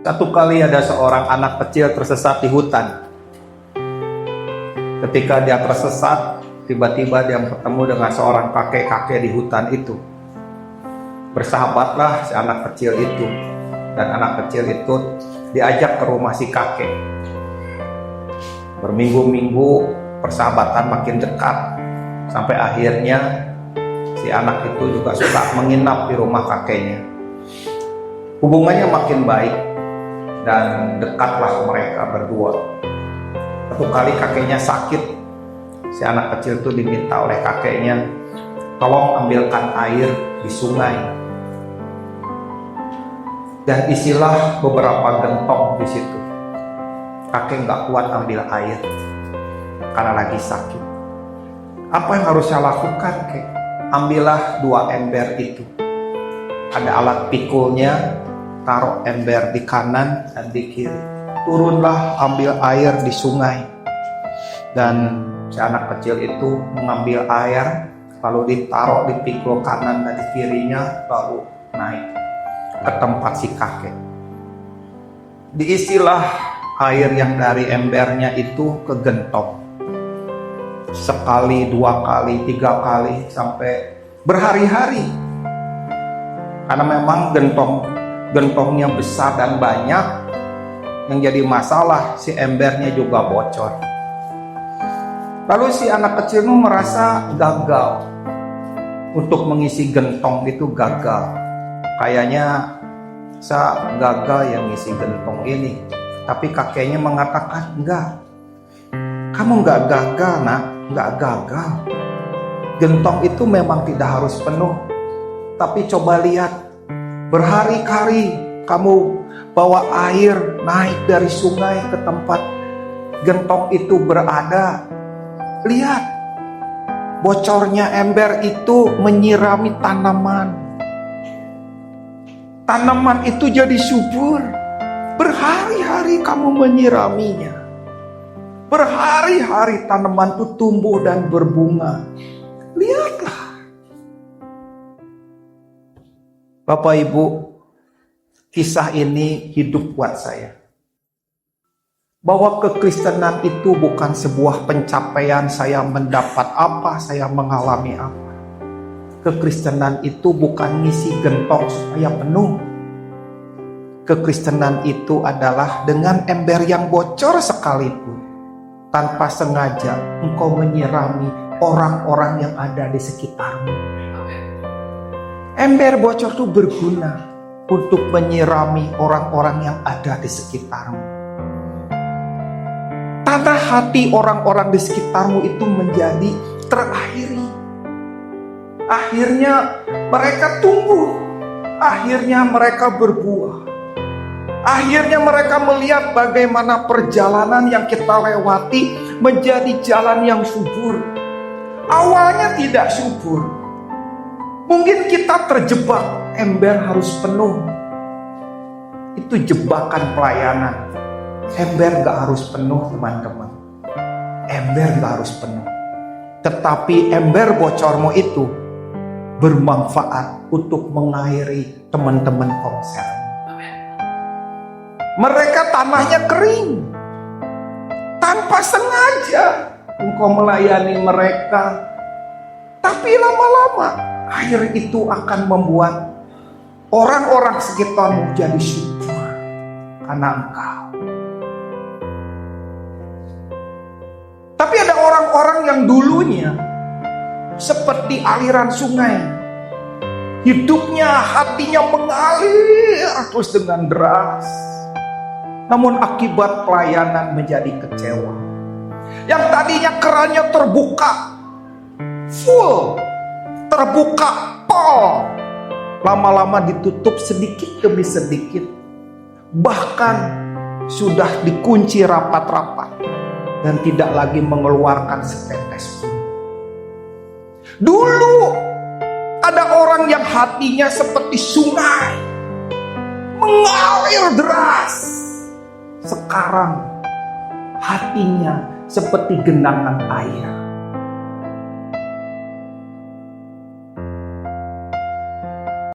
Satu kali ada seorang anak kecil tersesat di hutan. Ketika dia tersesat, tiba-tiba dia bertemu dengan seorang kakek-kakek di hutan itu. Bersahabatlah si anak kecil itu, dan anak kecil itu diajak ke rumah si kakek. Berminggu-minggu persahabatan makin dekat, sampai akhirnya si anak itu juga suka menginap di rumah kakeknya. Hubungannya makin baik dan dekatlah mereka berdua. Satu kali kakeknya sakit, si anak kecil itu diminta oleh kakeknya, tolong ambilkan air di sungai. Dan isilah beberapa gentong di situ. Kakek nggak kuat ambil air karena lagi sakit. Apa yang harus saya lakukan, kek? Ambillah 2 ember itu. Ada alat pikulnya, taruh ember di kanan dan di kiri. Turunlah ambil air di sungai. Dan si anak kecil itu mengambil air, lalu ditaruh di pikul kanan dan di kirinya, lalu naik ke tempat si kakek. Diisilah air yang dari embernya itu ke gentong. Sekali, 2 kali, 3 kali, sampai berhari-hari. Karena memang gentongnya besar dan banyak, yang jadi masalah si embernya juga bocor. Lalu si anak kecil itu merasa gagal untuk mengisi gentong itu, gagal. Kayaknya saya gagal yang ngisi gentong ini. Tapi kakeknya mengatakan, enggak, kamu enggak gagal nak, enggak gagal. Gentong itu memang tidak harus penuh. Tapi coba lihat, berhari-hari kamu bawa air naik dari sungai ke tempat gentong itu berada. Lihat, bocornya ember itu menyirami tanaman. Tanaman itu jadi subur. Berhari-hari kamu menyiraminya. Berhari-hari tanaman itu tumbuh dan berbunga. Lihatlah. Bapak Ibu, kisah ini hidup buat saya. Bahwa kekristenan itu bukan sebuah pencapaian saya mendapat apa, saya mengalami apa. Kekristenan itu bukan ngisi gentong supaya penuh. Kekristenan itu adalah dengan ember yang bocor sekalipun, tanpa sengaja engkau menyirami orang-orang yang ada di sekitarmu. Ember bocor itu berguna untuk menyirami orang-orang yang ada di sekitarmu. Tanah hati orang-orang di sekitarmu itu menjadi terakhiri. Akhirnya mereka tumbuh. Akhirnya mereka berbuah. Akhirnya mereka melihat bagaimana perjalanan yang kita lewati menjadi jalan yang subur. Awalnya tidak subur. Mungkin kita terjebak, ember harus penuh. Itu jebakan pelayanan. Ember gak harus penuh, teman-teman. Ember gak harus penuh. Tetapi ember bocormu itu bermanfaat untuk mengairi teman-teman konser. Mereka tanahnya kering. Tanpa sengaja engkau melayani mereka. Tapi lama-lama air itu akan membuat orang-orang sekitarmu jadi subur karena engkau. Tapi ada orang-orang yang dulunya seperti aliran sungai. Hidupnya, hatinya mengalir terus dengan deras. Namun akibat pelayanan menjadi kecewa. Yang tadinya kerannya terbuka, full, terbuka, pol, lama-lama ditutup sedikit demi sedikit. Bahkan sudah dikunci rapat-rapat dan tidak lagi mengeluarkan setetes pun. Dulu ada orang yang hatinya seperti sungai, mengalir deras. Sekarang hatinya seperti genangan air.